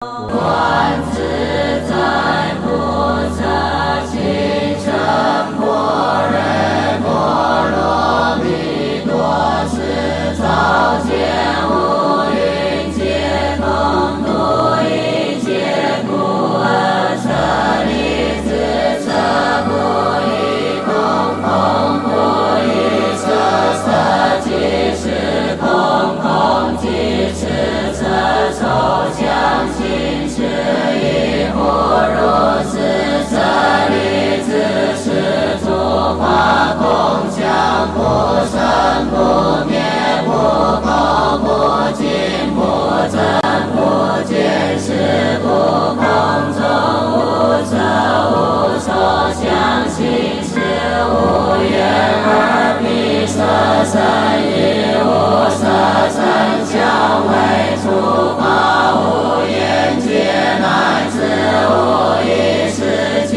观自在菩萨行深般若波罗蜜多时，照见五蕴皆空，度一切苦厄。舍利子，色不异空，空不异色，色即是空，空即是色，受想行识亦复如是。舍利子，是诸法空相，不生不灭，不垢不净，不增不减，是故空中无色无受想行识，无眼耳鼻舌身意，无色声香味触法，无眼界，乃至无意识界，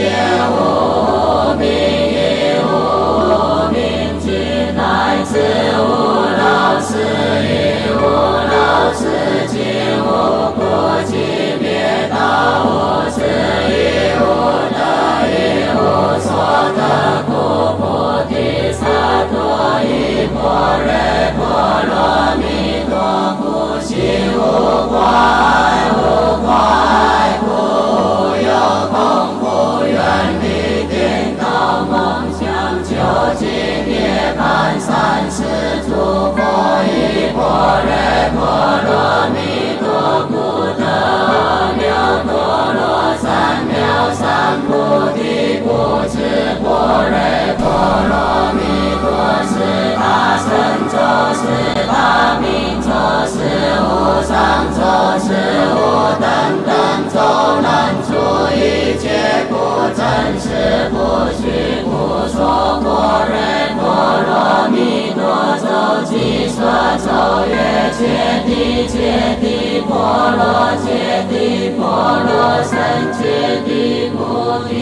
无明亦无明尽，乃至无老死亦无老死尽，无苦集灭道，无智亦无得亦无所得，故菩提萨埵依般若波罗蜜多，故心无挂碍，无挂碍故无有空，不远离颠倒梦想，究竟涅槃。三世诸佛依般若波罗蜜多，故得阿耨多罗三藐三菩提，故知般若波罗蜜多是大神咒，是大明咒，是无上咒，是无等等咒，能除一切苦，真实不虚。故说般若波罗蜜多咒，即说咒曰：揭谛揭谛波罗揭谛波罗僧揭谛菩提。